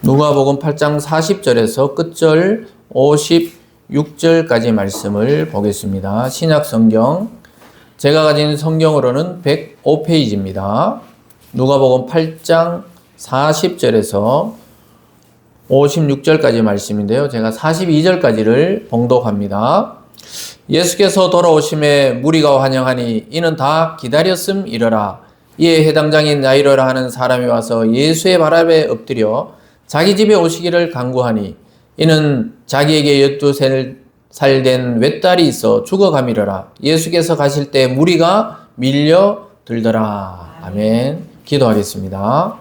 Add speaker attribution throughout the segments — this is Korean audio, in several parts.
Speaker 1: 누가복음 8장 40절에서 끝절 56절까지 말씀을 보겠습니다. 신약 성경, 제가 가진 성경으로는 105페이지입니다. 누가복음 8장 40절에서 56절까지 말씀인데요. 제가 42절까지를 봉독합니다. 예수께서 돌아오심에 무리가 환영하니 이는 다 기다렸음이러라. 이에 해당장인 야이로라 하는 사람이 와서 예수의 발 앞에 엎드려 자기 집에 오시기를 간구하니 이는 자기에게 12살 된 외딸이 있어 죽어가미러라. 예수께서 가실 때 무리가 밀려들더라. 아멘. 기도하겠습니다.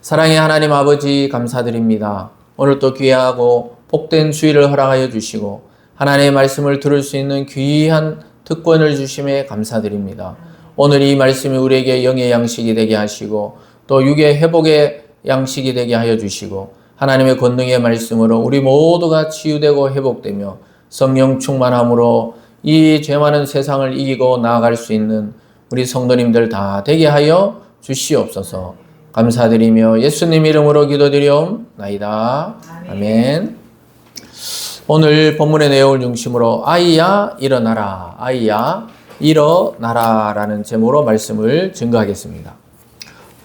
Speaker 1: 사랑의 하나님 아버지, 감사드립니다. 오늘 또 귀하고 복된 주일을 허락하여 주시고 하나님의 말씀을 들을 수 있는 귀한 특권을 주심에 감사드립니다. 오늘 이 말씀이 우리에게 영의 양식이 되게 하시고 또 육의 회복의 양식이 되게 하여 주시고 하나님의 권능의 말씀으로 우리 모두가 치유되고 회복되며 성령 충만함으로 이 죄 많은 세상을 이기고 나아갈 수 있는 우리 성도님들 다 되게 하여 주시옵소서. 감사드리며 예수님 이름으로 기도드리옵나이다. 아멘. 오늘 본문의 내용을 중심으로 아이야 일어나라, 아이야 일어나라 라는 제목으로 말씀을 증거하겠습니다.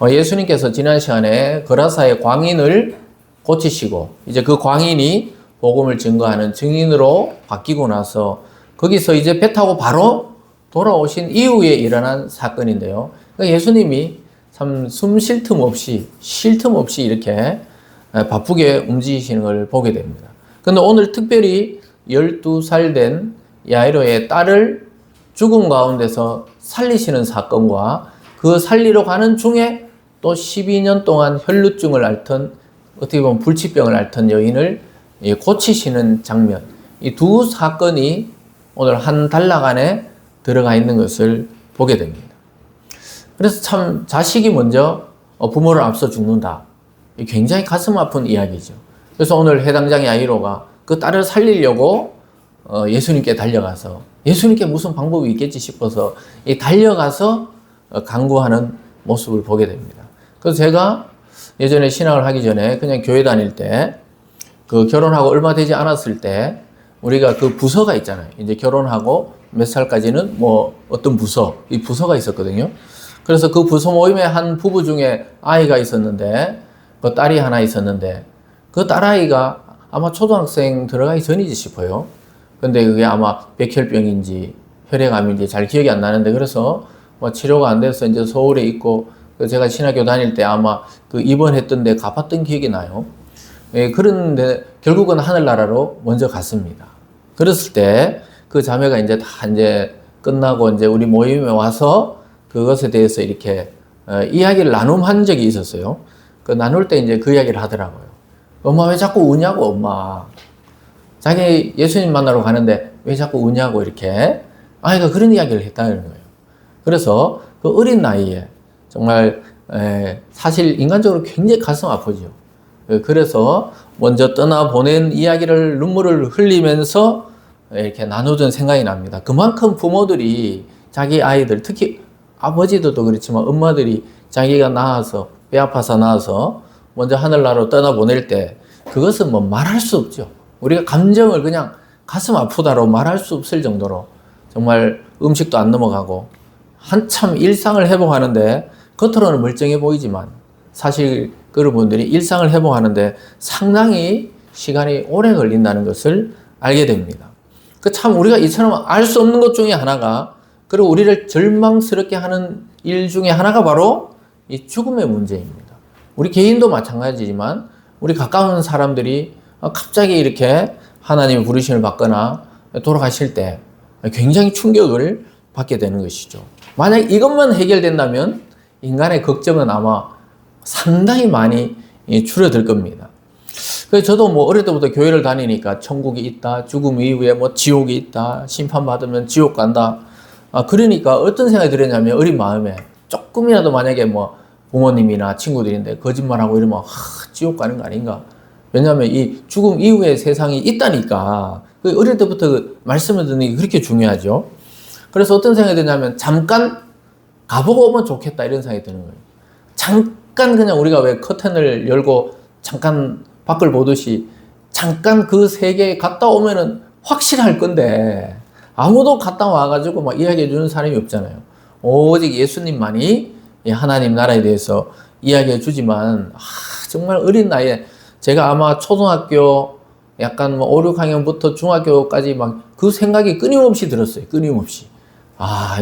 Speaker 1: 예수님께서 지난 시간에 거라사의 광인을 고치시고 이제 그 광인이 복음을 증거하는 증인으로 바뀌고 나서 거기서 이제 배 타고 바로 돌아오신 이후에 일어난 사건인데요. 그러니까 예수님이 참 숨 쉴 틈 없이 이렇게 바쁘게 움직이시는 걸 보게 됩니다. 그런데 오늘 특별히 12살 된 야이로의 딸을 죽음 가운데서 살리시는 사건과 그 살리러 가는 중에 또 12년 동안 혈루증을 앓던, 어떻게 보면 불치병을 앓던 여인을 고치시는 장면, 이 두 사건이 오늘 한 단락 안에 들어가 있는 것을 보게 됩니다. 그래서 참 자식이 먼저 부모를 앞서 죽는다. 굉장히 가슴 아픈 이야기죠. 그래서 오늘 해당장 야이로가 그 딸을 살리려고 예수님께 달려가서, 예수님께 무슨 방법이 있겠지 싶어서 달려가서 간구하는 모습을 보게 됩니다. 그래서 제가 예전에 신학을 하기 전에 그냥 교회 다닐 때, 그 결혼하고 얼마 되지 않았을 때 우리가 그 부서가 있잖아요. 이제 결혼하고 몇 살까지는 뭐 어떤 부서, 이 부서가 있었거든요. 그래서 그 부서 모임에 한 부부 중에 아이가 있었는데, 그 딸이 하나 있었는데, 그 딸아이가 아마 초등학생 들어가기 전이지 싶어요. 근데 그게 아마 백혈병인지 혈액암인지 잘 기억이 안 나는데, 그래서 뭐 치료가 안 돼서 이제 서울에 있고, 제가 신학교 다닐 때 아마 그 입원했던 데 가봤던 기억이 나요. 예, 그런데 결국은 하늘나라로 먼저 갔습니다. 그랬을 때 그 자매가 이제 다 이제 끝나고 이제 우리 모임에 와서 그것에 대해서 이렇게 이야기를 나눔한 적이 있었어요. 그 나눌 때 이제 그 이야기를 하더라고요. 엄마 왜 자꾸 우냐고, 엄마. 자기 예수님 만나러 가는데 왜 자꾸 우냐고 이렇게 아이가 그런 이야기를 했다는 거예요. 그래서 그 어린 나이에 정말 사실 인간적으로 굉장히 가슴 아프죠. 그래서 먼저 떠나보낸 이야기를 눈물을 흘리면서 이렇게 나누던 생각이 납니다. 그만큼 부모들이 자기 아이들, 특히 아버지들도 그렇지만 엄마들이 자기가 낳아서, 배 아파서 낳아서 먼저 하늘나라로 떠나보낼 때 그것은 뭐 말할 수 없죠. 우리가 감정을 그냥 가슴 아프다로 말할 수 없을 정도로 정말 음식도 안 넘어가고 한참 일상을 회복하는데 겉으로는 멀쩡해 보이지만 사실 그런 분들이 일상을 회복하는데 상당히 시간이 오래 걸린다는 것을 알게 됩니다. 그 참 우리가 이처럼 알 수 없는 것 중에 하나가, 그리고 우리를 절망스럽게 하는 일 중에 하나가 바로 이 죽음의 문제입니다. 우리 개인도 마찬가지지만 우리 가까운 사람들이 갑자기 이렇게 하나님의 부르심을 받거나 돌아가실 때 굉장히 충격을 받게 되는 것이죠. 만약 이것만 해결된다면 인간의 걱정은 아마 상당히 많이 줄어들 겁니다. 그래서 저도 뭐 어릴 때부터 교회를 다니니까 천국이 있다, 죽음 이후에 뭐 지옥이 있다, 심판받으면 지옥 간다. 그러니까 어떤 생각이 들었냐면 어린 마음에 조금이라도 만약에 뭐 부모님이나 친구들인데 거짓말하고 이러면 지옥 가는 거 아닌가. 왜냐하면 이 죽음 이후에 세상이 있다니까. 어릴 때부터 말씀을 듣는 게 그렇게 중요하죠. 그래서 어떤 생각이 드냐면 잠깐 가보고 오면 좋겠다 이런 생각이 드는 거예요. 잠깐 그냥 우리가 왜 커튼을 열고 잠깐 밖을 보듯이 잠깐 그 세계에 갔다 오면은 확실할 건데 아무도 갔다 와가지고 막 이야기해 주는 사람이 없잖아요. 오직 예수님만이 하나님 나라에 대해서 이야기해 주지만 정말 어린 나이에 제가 아마 초등학교 약간 뭐 5, 6학년부터 중학교까지 막 그 생각이 끊임없이 들었어요. 끊임없이.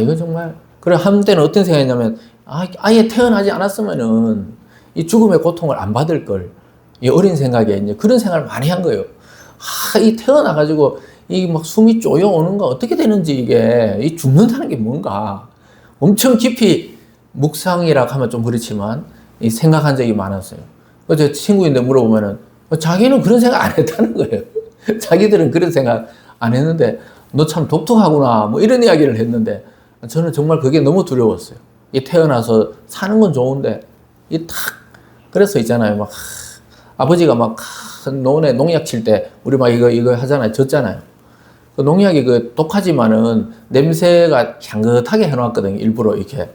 Speaker 1: 이거 정말 그래 한때는 어떤 생각이냐면 아예 태어나지 않았으면은 이 죽음의 고통을 안 받을 걸. 이 어린 생각에 이제 그런 생각을 많이 한 거예요. 이 태어나가지고 이 막 숨이 쪼여오는 거 어떻게 되는지 이게 이 죽는다는 게 뭔가 엄청 깊이 묵상이라고 하면 좀 그렇지만 이 생각한 적이 많았어요. 제 친구인데 물어보면은 자기는 그런 생각 안 했다는 거예요. 자기들은 그런 생각 안 했는데 너 참 독특하구나 뭐 이런 이야기를 했는데 저는 정말 그게 너무 두려웠어요. 이 태어나서 사는 건 좋은데 이 탁 그래서 있잖아요. 막 아버지가 막 논에 농약 칠 때 우리 막 이거 하잖아요. 졌잖아요. 그 농약이 그 독하지만은 냄새가 향긋하게 해놨거든요. 일부러 이렇게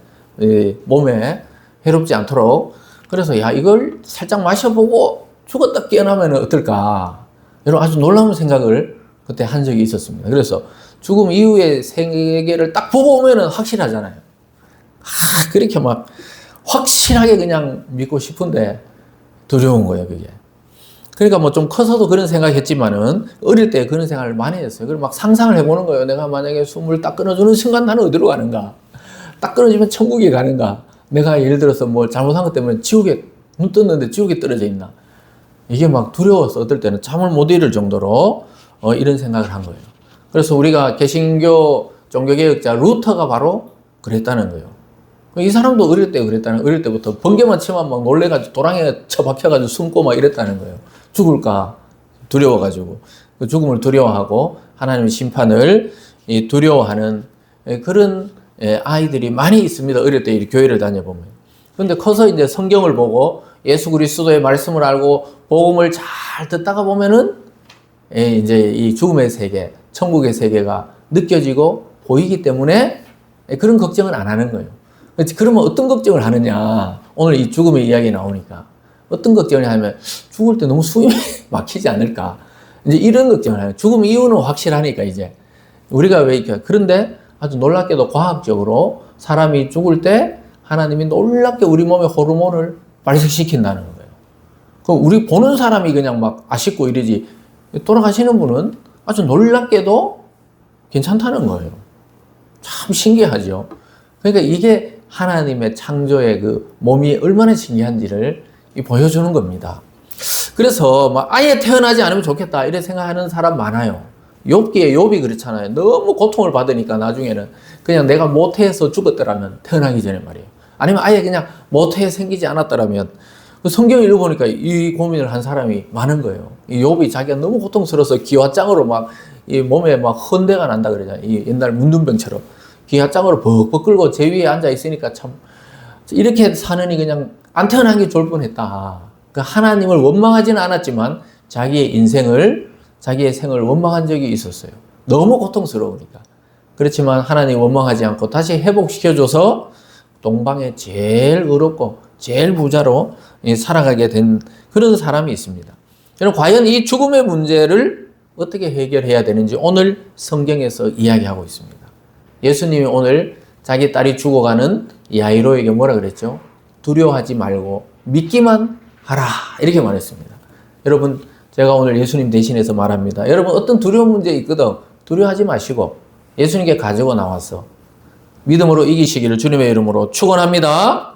Speaker 1: 몸에 해롭지 않도록. 그래서 이걸 살짝 마셔보고 죽었다 깨어나면 어떨까. 이런 아주 놀라운 생각을 그때 한 적이 있었습니다. 그래서 죽음 이후의 세계를 딱 보고 오면은 확실하잖아요. 그렇게 막 확실하게 그냥 믿고 싶은데 두려운 거예요, 그게. 그러니까 뭐 좀 커서도 그런 생각했지만은 어릴 때 그런 생각을 많이 했어요. 그리고 막 상상을 해보는 거예요. 내가 만약에 숨을 딱 끊어주는 순간 나는 어디로 가는가? 딱 끊어지면 천국에 가는가? 내가 예를 들어서 뭐 잘못한 것 때문에 지옥에 눈 떴는데 지옥에 떨어져 있나? 이게 막 두려워서 어떨 때는 잠을 못 이룰 정도로 이런 생각을 한 거예요. 그래서 우리가 개신교 종교개혁자 루터가 바로 그랬다는 거예요. 이 사람도 어릴 때부터 번개만 치면 막 놀래가지고 도랑에 처박혀가지고 숨고 막 이랬다는 거예요. 죽을까 두려워가지고 그 죽음을 두려워하고 하나님의 심판을 두려워하는 그런 아이들이 많이 있습니다. 어릴 때 교회를 다녀보면. 그런데 커서 이제 성경을 보고 예수 그리스도의 말씀을 알고 복음을 잘 듣다가 보면은 이제 이 죽음의 세계, 천국의 세계가 느껴지고 보이기 때문에 그런 걱정은 안 하는 거예요. 그러면 어떤 걱정을 하느냐? 오늘 이 죽음의 이야기 나오니까 어떤 걱정을 하면 죽을 때 너무 숨이 막히지 않을까? 이제 이런 걱정을 해요. 죽음 이유는 확실하니까 이제 우리가 왜 이렇게 그런데 아주 놀랍게도 과학적으로 사람이 죽을 때 하나님이 놀랍게 우리 몸의 호르몬을 발생시킨다는 거예요. 그럼 우리 보는 사람이 그냥 막 아쉽고 이러지 돌아가시는 분은 아주 놀랍게도 괜찮다는 거예요. 참 신기하죠. 그러니까 이게 하나님의 창조의 그 몸이 얼마나 신기한지를 보여주는 겁니다. 그래서 막 아예 태어나지 않으면 좋겠다 이런 생각하는 사람 많아요. 욥이 그렇잖아요. 너무 고통을 받으니까 나중에는 그냥 내가 모태에서 죽었더라면 태어나기 전에 말이에요. 아니면 아예 그냥 모태에 생기지 않았더라면 성경 읽어보니까 이 고민을 한 사람이 많은 거예요. 이 욥이 자기가 너무 고통스러워서 기와장으로 막 이 몸에 막 헌대가 난다 그러잖아요. 이 옛날 문둥병처럼 기와장으로 벅벅 끌고 제 위에 앉아 있으니까 참 이렇게 사느니 그냥 안 태어난 게 좋을 뻔했다. 그 하나님을 원망하지는 않았지만 자기의 생을 원망한 적이 있었어요. 너무 고통스러우니까. 그렇지만 하나님 원망하지 않고 다시 회복시켜줘서 동방에 제일 의롭고 제일 부자로 살아가게 된 그런 사람이 있습니다. 여러분, 과연 이 죽음의 문제를 어떻게 해결해야 되는지 오늘 성경에서 이야기하고 있습니다. 예수님이 오늘 자기 딸이 죽어가는 야이로에게 뭐라 그랬죠? 두려워하지 말고 믿기만 하라 이렇게 말했습니다. 여러분, 제가 오늘 예수님 대신해서 말합니다. 여러분, 어떤 두려운 문제 있거든 두려워하지 마시고 예수님께 가지고 나와서 믿음으로 이기시기를 주님의 이름으로 축원합니다.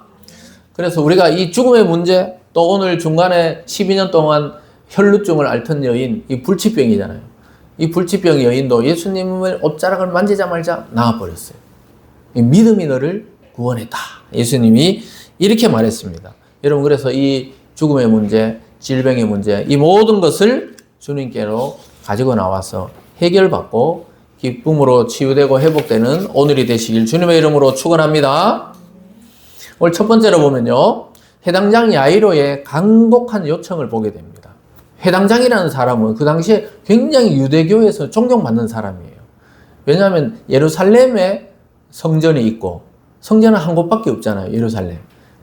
Speaker 1: 그래서 우리가 이 죽음의 문제, 또 오늘 중간에 12년 동안 혈루증을 앓던 여인, 이 불치병이잖아요. 이 불치병 여인도 예수님을 옷자락을 만지자마자 나아버렸어요. 믿음이 너를 구원했다. 예수님이 이렇게 말했습니다. 여러분, 그래서 이 죽음의 문제, 질병의 문제, 이 모든 것을 주님께로 가지고 나와서 해결받고 기쁨으로 치유되고 회복되는 오늘이 되시길 주님의 이름으로 축원합니다. 오늘 첫 번째로 보면요, 해당장 야이로의 간곡한 요청을 보게 됩니다. 해당장이라는 사람은 그 당시에 굉장히 유대교에서 존경받는 사람이에요. 왜냐하면 예루살렘에 성전이 있고 성전은 한 곳밖에 없잖아요, 예루살렘.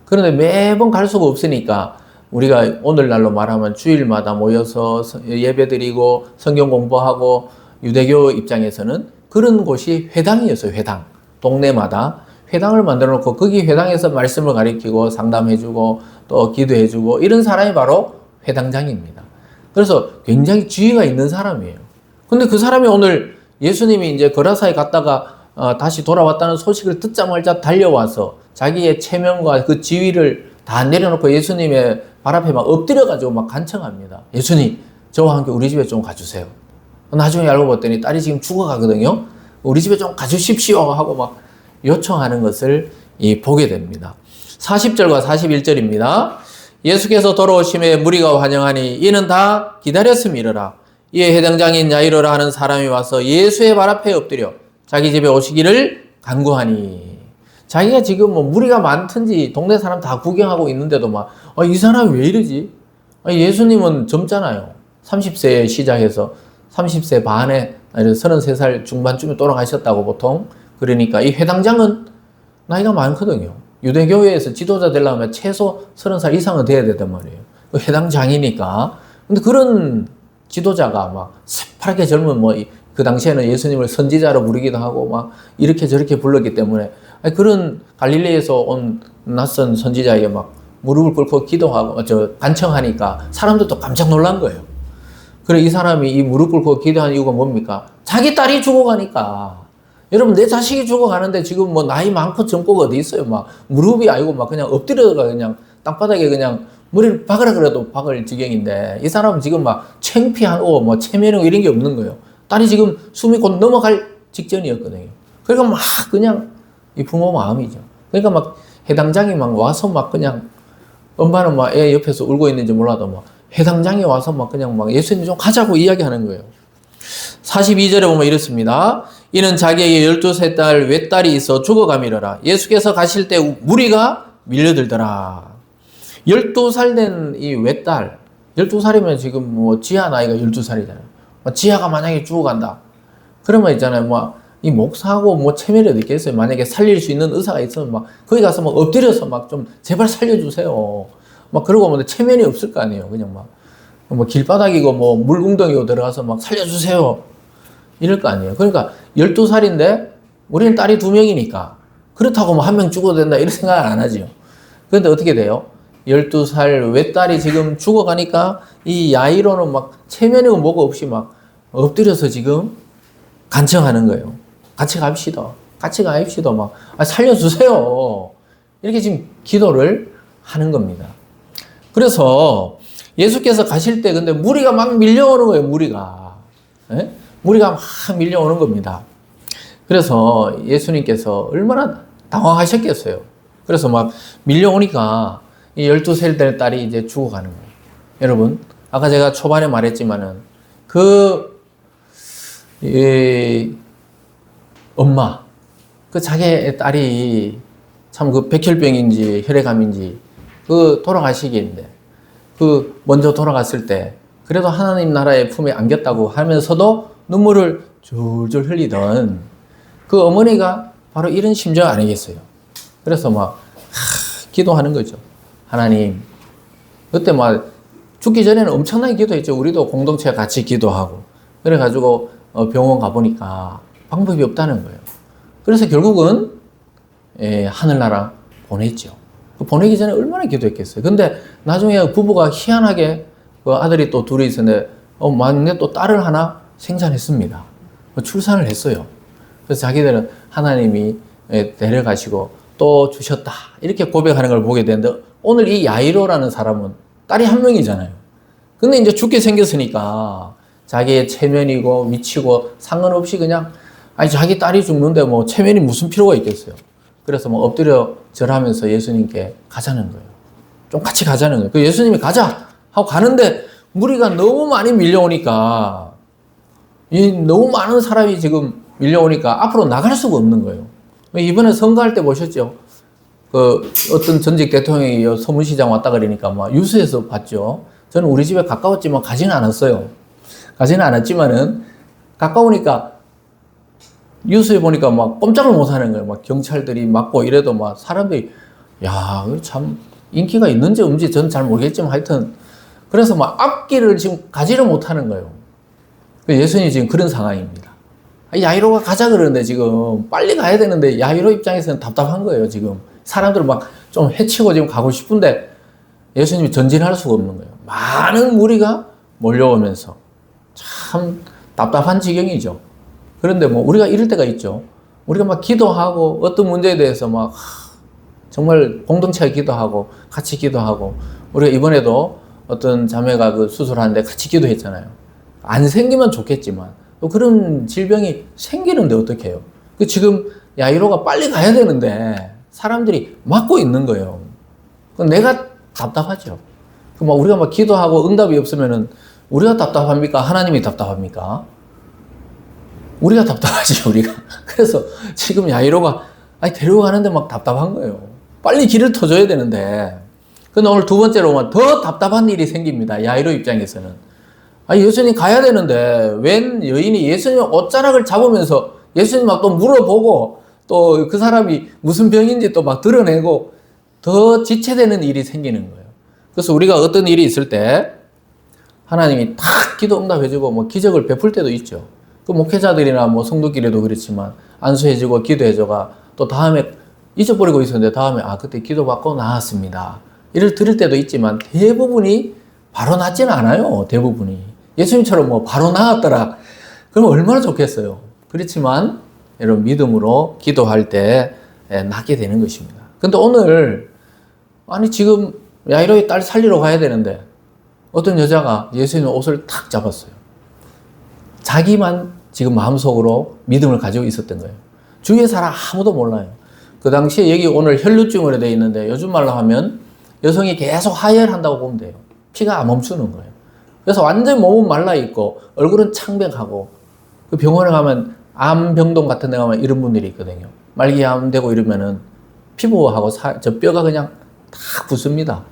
Speaker 1: 그런데 매번 갈 수가 없으니까 우리가 오늘날로 말하면 주일마다 모여서 예배드리고 성경 공부하고 유대교 입장에서는 그런 곳이 회당이었어요. 회당. 동네마다 회당을 만들어 놓고 거기 회당에서 말씀을 가르치고 상담해주고 또 기도해주고 이런 사람이 바로 회당장입니다. 그래서 굉장히 지위가 있는 사람이에요. 근데 그 사람이 오늘 예수님이 이제 거라사에 갔다가 다시 돌아왔다는 소식을 듣자마자 달려와서 자기의 체면과 그 지위를 다 내려놓고 예수님의 발 앞에 막 엎드려가지고 막 간청합니다. 예수님, 저와 함께 우리 집에 좀 가주세요. 나중에 알고 봤더니 딸이 지금 죽어가거든요. 우리 집에 좀 가주십시오 하고 막 요청하는 것을 보게 됩니다. 40절과 41절입니다. 예수께서 돌아오심에 무리가 환영하니 이는 다 기다렸음이러라. 이에 해당장인 야이로라 하는 사람이 와서 예수의 발 앞에 엎드려 자기 집에 오시기를 간구하니, 자기가 지금 뭐 무리가 많든지 동네 사람 다 구경하고 있는데도 막 이 사람이 왜 이러지? 예수님은 젊잖아요. 30세에 시작해서 30세 반에 33살 중반쯤에 돌아가셨다고 보통. 그러니까 이 회당장은 나이가 많거든요. 유대교회에서 지도자 되려면 최소 30살 이상은 돼야 되단 말이에요. 회당장이니까. 근데 그런 지도자가 막 새파랗게 젊은 그 당시에는 예수님을 선지자로 부르기도 하고 막 이렇게 저렇게 불렀기 때문에 그런 갈릴리에서 온 낯선 선지자에게 막 무릎을 꿇고 기도하고 간청하니까 사람들도 깜짝 놀란 거예요. 그래 이 사람이 이 무릎 꿇고 기도한 이유가 뭡니까? 자기 딸이 죽어가니까. 여러분 내 자식이 죽어가는데 지금 뭐 나이 많고 젊고가 어디 있어요? 막 무릎이 아니고 막 그냥 엎드려가 그냥 땅바닥에 그냥 머리를 박으라 그래도 박을 지경인데 이 사람은 지금 막 창피하고 뭐 체면이고 이런 게 없는 거예요. 딸이 지금 숨이 곧 넘어갈 직전이었거든요. 그러니까 막 그냥 이 부모 마음이죠. 그러니까 막 해당장이 막 와서 막 그냥 엄마는 막 애 옆에서 울고 있는지 몰라도 막 해당장이 와서 막 그냥 막 예수님 좀 가자고 이야기하는 거예요. 42절에 보면 이렇습니다. 이는 자기에게 12세 딸 외딸이 있어 죽어가미러라. 예수께서 가실 때 무리가 밀려들더라. 12살 된 이 외딸, 12살이면 지금 뭐 지하 나이가 12살이잖아요. 지하가 만약에 죽어간다. 그러면 있잖아요. 뭐 이 목사하고 뭐 체면이 어디 있겠어요. 만약에 살릴 수 있는 의사가 있으면 막 거기 가서 막 엎드려서 막 좀 제발 살려주세요. 막 그러고 뭐 체면이 없을 거 아니에요. 그냥 뭐 길바닥이고 뭐 물웅덩이고 들어가서 막 살려주세요. 이럴 거 아니에요. 그러니까 12살인데 우리는 딸이 2명이니까 그렇다고 뭐 1명 죽어도 된다 이런 생각을 안 하죠. 그런데 어떻게 돼요? 12살 외딸이 지금 죽어가니까 이 야이로는 막 체면이고 뭐가 없이 막 엎드려서 지금 간청하는 거예요. 같이 갑시다. 같이 가입시다. 막 살려주세요. 이렇게 지금 기도를 하는 겁니다. 그래서 예수께서 가실 때 근데 무리가 막 밀려오는 거예요. 무리가. 예? 무리가 막 밀려오는 겁니다. 그래서 예수님께서 얼마나 당황하셨겠어요. 그래서 막 밀려오니까 이 12살 된 딸이 이제 죽어가는 거예요. 여러분, 아까 제가 초반에 말했지만은 엄마, 자기 딸이 참 백혈병인지 혈액암인지 돌아가시기인데 먼저 돌아갔을 때 그래도 하나님 나라의 품에 안겼다고 하면서도 눈물을 줄줄 흘리던 그 어머니가 바로 이런 심정 아니겠어요? 그래서 막 기도하는 거죠. 하나님, 그때 막 죽기 전에는 엄청나게 기도했죠. 우리도 공동체와 같이 기도하고 그래가지고 병원 가보니까 방법이 없다는 거예요. 그래서 결국은 하늘나라 보냈죠. 보내기 전에 얼마나 기도했겠어요. 근데 나중에 부부가 희한하게 아들이 또 둘이 있었는데 막내 또 딸을 하나 생산했습니다. 출산을 했어요. 그래서 자기들은 하나님이 데려가시고 또 주셨다 이렇게 고백하는 걸 보게 되는데 오늘 이 야이로라는 사람은 딸이 1명이잖아요. 근데 이제 죽게 생겼으니까 자기의 체면이고 위치고 상관없이 그냥 자기 딸이 죽는데 뭐 체면이 무슨 필요가 있겠어요. 그래서 뭐 엎드려 절하면서 예수님께 가자는 거예요. 좀 같이 가자는 거예요. 그 예수님이 가자 하고 가는데 무리가 너무 많이 밀려오니까 너무 많은 사람이 지금 밀려오니까 앞으로 나갈 수가 없는 거예요. 이번에 선거할 때 보셨죠? 어떤 전직 대통령이 서문시장 왔다 그러니까 막 뉴스에서 봤죠. 저는 우리 집에 가까웠지만 가지는 않았어요. 가지는 않았지만은 가까우니까 뉴스에 보니까 막 꼼짝을 못 하는 거예요. 막 경찰들이 막고 이래도 막 사람들이 야, 참 인기가 있는지 없는지 저는 잘 모르겠지만 하여튼 그래서 막 앞길을 지금 가지를 못하는 거예요. 예수님이 지금 그런 상황입니다. 야이로가 가자 그러는데 지금 빨리 가야 되는데 야이로 입장에서는 답답한 거예요. 지금 사람들 막 좀 해치고 지금 가고 싶은데 예수님이 전진할 수가 없는 거예요. 많은 무리가 몰려오면서 참 답답한 지경이죠. 그런데 뭐 우리가 이럴 때가 있죠. 우리가 막 기도하고 어떤 문제에 대해서 막 정말 공동체에 기도하고 같이 기도하고 우리가 이번에도 어떤 자매가 그 수술하는데 같이 기도했잖아요. 안 생기면 좋겠지만 또 그런 질병이 생기는데 어떻게 해요? 그 지금 야이로가 빨리 가야 되는데 사람들이 막고 있는 거예요. 내가 답답하죠. 막 우리가 막 기도하고 응답이 없으면은 우리가 답답합니까? 하나님이 답답합니까? 우리가 답답하지, 우리가. 그래서 지금 야이로가 데려가는데 막 답답한 거예요. 빨리 길을 터줘야 되는데. 근데 오늘 두 번째로 오면 더 답답한 일이 생깁니다. 야이로 입장에서는. 예수님 가야 되는데 웬 여인이 예수님 옷자락을 잡으면서 예수님 막 또 물어보고 또 그 사람이 무슨 병인지 또 막 드러내고 더 지체되는 일이 생기는 거예요. 그래서 우리가 어떤 일이 있을 때 하나님이 탁 기도 응답해주고 뭐 기적을 베풀 때도 있죠. 그 목회자들이나 뭐 성도끼리도 그렇지만 안수해주고 기도해줘가 또 다음에 잊어버리고 있었는데 다음에 그때 기도받고 나았습니다. 이를 들을 때도 있지만 대부분이 바로 낫지는 않아요. 대부분이. 예수님처럼 뭐 바로 나았더라. 그러면 얼마나 좋겠어요. 그렇지만 여러분 믿음으로 기도할 때 낫게 되는 것입니다. 근데 오늘 지금 야이로의 딸 살리러 가야 되는데 어떤 여자가 예수님의 옷을 탁 잡았어요. 자기만 지금 마음속으로 믿음을 가지고 있었던 거예요. 주위의 사람 아무도 몰라요. 그 당시에 여기 오늘 혈루증으로 되어 있는데 요즘 말로 하면 여성이 계속 하혈한다고 보면 돼요. 피가 안 멈추는 거예요. 그래서 완전 몸은 말라있고 얼굴은 창백하고 그 병원에 가면 암병동 같은 데 가면 이런 분들이 있거든요. 말기암 되고 이러면은 피부하고 저 뼈가 그냥 다 붓습니다.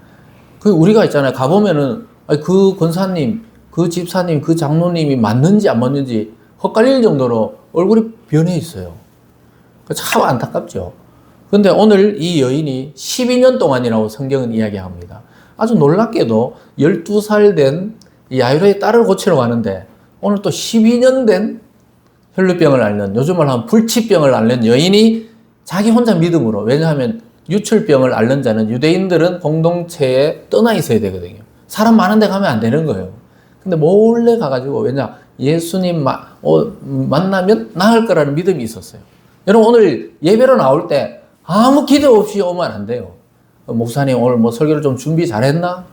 Speaker 1: 그 우리가 있잖아요. 가보면은 그 권사님, 그 집사님, 그 장로님이 맞는지 안 맞는지 헛갈릴 정도로 얼굴이 변해 있어요. 참 안타깝죠. 근데 오늘 이 여인이 12년 동안이라고 성경은 이야기합니다. 아주 놀랍게도 12살 된 야이로의 딸을 고치러 가는데 오늘 또 12년 된 혈루병을 앓는, 요즘 말로 하면 불치병을 앓는 여인이 자기 혼자 믿음으로, 왜냐하면 유출병을 앓는 자는 유대인들은 공동체에 떠나 있어야 되거든요. 사람 많은 데 가면 안 되는 거예요. 근데 몰래 가가지고, 왜냐, 예수님 만나면 나을 거라는 믿음이 있었어요. 여러분 오늘 예배로 나올 때 아무 기대 없이 오면 안 돼요. 목사님 오늘 뭐 설교를 좀 준비 잘했나?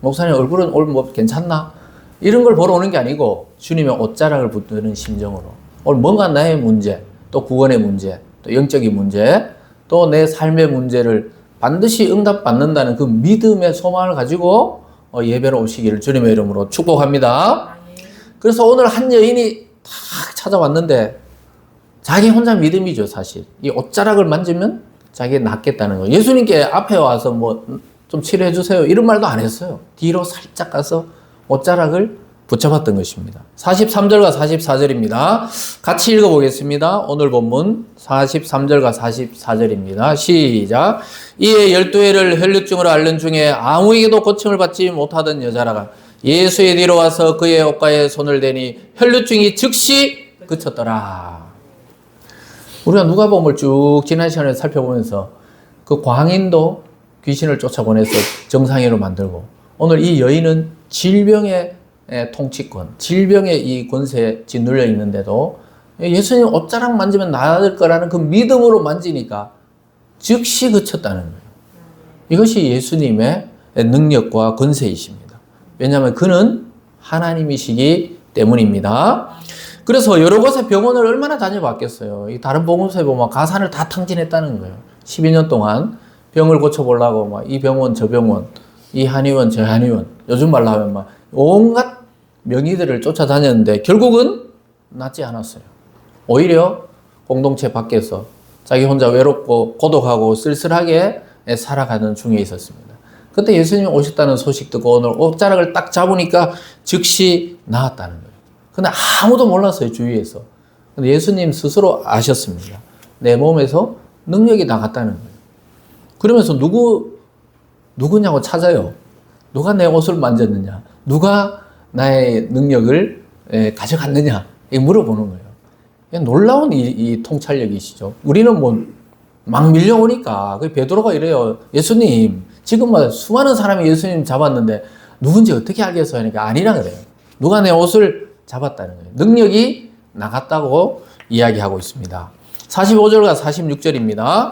Speaker 1: 목사님 얼굴은 오늘 뭐 괜찮나? 이런 걸 보러 오는 게 아니고 주님의 옷자락을 붙드는 심정으로 오늘 뭔가 나의 문제, 또 구원의 문제, 또 영적인 문제, 또 내 삶의 문제를 반드시 응답받는다는 그 믿음의 소망을 가지고 예배로 오시기를 주님의 이름으로 축복합니다. 그래서 오늘 한 여인이 딱 찾아왔는데 자기 혼자 믿음이죠, 사실. 이 옷자락을 만지면 자기가 낫겠다는 거예요. 예수님께 앞에 와서 뭐 좀 치료해 주세요 이런 말도 안 했어요. 뒤로 살짝 가서 옷자락을 붙잡았던 것입니다. 43절과 44절입니다. 같이 읽어보겠습니다. 오늘 본문 43절과 44절입니다. 시작. 이에 12회를 혈루증으로 앓는 중에 아무에게도 고침을 받지 못하던 여자라가 예수의 뒤로 와서 그의 옷가에 손을 대니 혈루증이 즉시 그쳤더라. 우리가 누가복음을 쭉 지난 시간에 살펴보면서 그 광인도 귀신을 쫓아보내서 정상인으로 만들고 오늘 이 여인은 질병의 통치권, 질병의 이 권세에 짓눌려 있는데도 예수님 옷자락 만지면 나을 거라는 그 믿음으로 만지니까 즉시 그쳤다는 거예요. 이것이 예수님의 능력과 권세이십니다. 왜냐하면 그는 하나님이시기 때문입니다. 그래서 여러 곳에 병원을 얼마나 다녀봤겠어요. 이 다른 복음서에 보면 가산을 다 탕진했다는 거예요. 12년 동안 병을 고쳐보려고 막 이 병원 저 병원, 이 한의원 저 한의원, 요즘 말로 하면 막 온갖 명의들을 쫓아다녔는데 결국은 낫지 않았어요. 오히려 공동체 밖에서 자기 혼자 외롭고 고독하고 쓸쓸하게 살아가는 중에 있었습니다. 그때 예수님이 오셨다는 소식 듣고 오늘 옷자락을 딱 잡으니까 즉시 나았다는 거예요. 근데 아무도 몰랐어요, 주위에서. 근데 예수님 스스로 아셨습니다. 내 몸에서 능력이 나갔다는 거예요. 그러면서 누구냐고 찾아요. 누가 내 옷을 만졌느냐? 누가 나의 능력을 가져갔느냐? 이렇게 물어보는 거예요. 놀라운 이 통찰력이시죠. 우리는 뭐 막 밀려오니까 베드로가 이래요. 예수님, 지금 뭐 수많은 사람이 예수님 잡았는데 누군지 어떻게 알겠어요? 하니까 아니라 그래요. 누가 내 옷을 잡았다는 거예요. 능력이 나갔다고 이야기하고 있습니다. 45절과 46절입니다.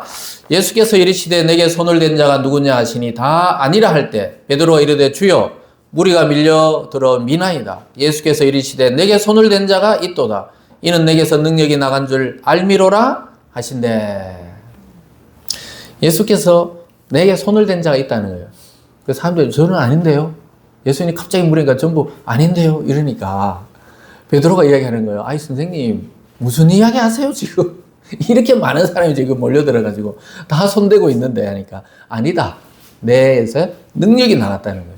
Speaker 1: 예수께서 이르시되 내게 손을 댄 자가 누구냐 하시니 다 아니라 할 때 베드로가 이르되 주여 무리가 밀려들어 미나이다. 예수께서 이르시되 내게 손을 댄 자가 있도다. 이는 내게서 능력이 나간 줄 알미로라 하신대. 예수께서 내게 손을 댄 자가 있다는 거예요. 그 사람들이 저는 아닌데요. 예수님이 갑자기 물으니까 전부 아닌데요. 이러니까 베드로가 이야기하는 거예요. 아이 선생님 무슨 이야기 하세요 지금? 이렇게 많은 사람이 지금 몰려들어가지고 다 손대고 있는데 하니까 아니다. 내에서 능력이 나갔다는 거예요.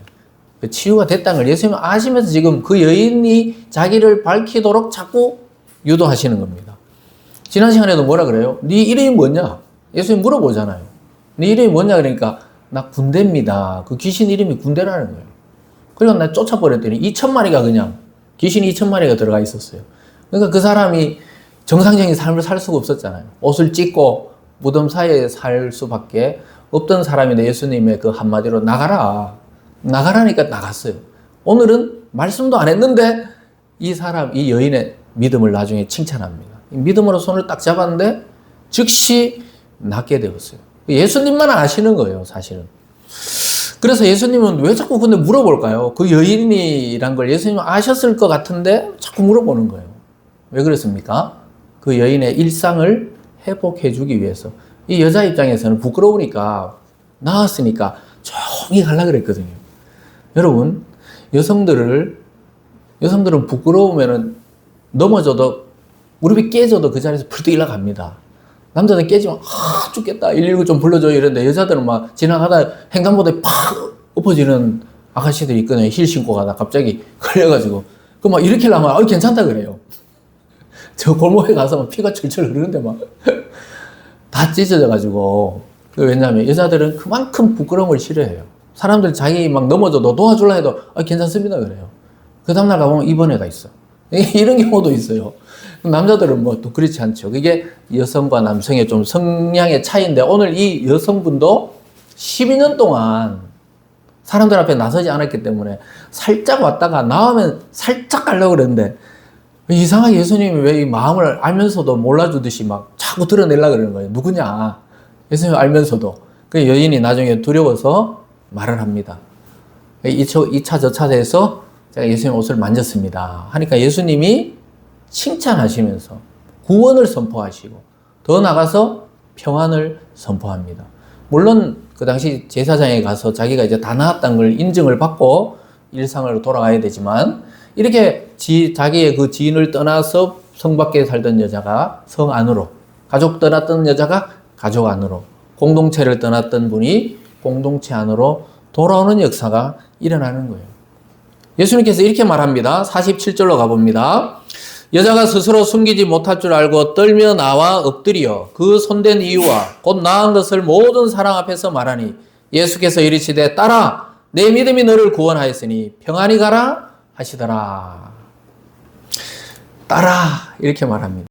Speaker 1: 그 치유가 됐다는 걸 예수님은 아시면서 지금 그 여인이 자기를 밝히도록 자꾸 유도하시는 겁니다. 지난 시간에도 뭐라 그래요? 네 이름이 뭐냐? 예수님 물어보잖아요. 네 이름이 뭐냐? 그러니까 나 군대입니다. 그 귀신 이름이 군대라는 거예요. 그리고 나 쫓아버렸더니 2,000마리가 그냥 귀신이 2,000마리가 들어가 있었어요. 그러니까 그 사람이 정상적인 삶을 살 수가 없었잖아요. 옷을 찢고 무덤 사이에 살 수밖에 없던 사람인데 예수님의 그 한마디로 나가라. 나가라니까 나갔어요. 오늘은 말씀도 안 했는데 이 사람, 이 여인의 믿음을 나중에 칭찬합니다. 믿음으로 손을 딱 잡았는데 즉시 낫게 되었어요. 예수님만 아시는 거예요, 사실은. 그래서 예수님은 왜 자꾸 근데 물어볼까요? 그 여인이란 걸 예수님은 아셨을 것 같은데 자꾸 물어보는 거예요. 왜 그렇습니까? 그 여인의 일상을 회복해 주기 위해서. 이 여자 입장에서는 부끄러우니까 나았으니까 조용히 가려고 그랬거든요. 여러분, 여성들은 부끄러우면은 넘어져도 무릎이 깨져도 그 자리에서 불뚝 일어납니다. 남자들은 깨지면 죽겠다 119 좀 불러줘 이러는데 여자들은 막 지나가다 횡단보도에 팍 엎어지는 아가씨들이 있거든요. 힐 신고 가다 갑자기 걸려가지고 그 막 이렇게 하면 괜찮다 그래요. 저 골목에 가서 막 피가 철철 흐르는데 막 다 찢어져가지고. 왜냐하면 여자들은 그만큼 부끄러운 걸 싫어해요. 사람들 자기 막 넘어져도 도와줄라 해도 괜찮습니다 그래요. 그 다음날 가보면 입원해가 있어. 이런 경우도 있어요. 남자들은 뭐 또 그렇지 않죠. 이게 여성과 남성의 좀 성향의 차이인데 오늘 이 여성분도 12년 동안 사람들 앞에 나서지 않았기 때문에 살짝 왔다가 나오면 살짝 가려고 그랬는데 이상하게 예수님이 왜 이 마음을 알면서도 몰라주듯이 막 자꾸 드러내려고 그러는 거예요. 누구냐? 예수님 알면서도. 그 여인이 나중에 두려워서 말을 합니다. 2차 저차에서 제가 예수님 옷을 만졌습니다. 하니까 예수님이 칭찬하시면서 구원을 선포하시고 더 나가서 평안을 선포합니다. 물론 그 당시 제사장에 가서 자기가 이제 다 나았다는 걸 인증을 받고 일상으로 돌아가야 되지만 이렇게 자기의 그 지인을 떠나서 성 밖에 살던 여자가 성 안으로, 가족 떠났던 여자가 가족 안으로, 공동체를 떠났던 분이 공동체 안으로 돌아오는 역사가 일어나는 거예요. 예수님께서 이렇게 말합니다. 47절로 가봅니다. 여자가 스스로 숨기지 못할 줄 알고 떨며 나와 엎드려 그 손댄 이유와 곧 나은 것을 모든 사람 앞에서 말하니 예수께서 이르시되 딸아 내 믿음이 너를 구원하였으니 평안히 가라 하시더라. 딸아 이렇게 말합니다.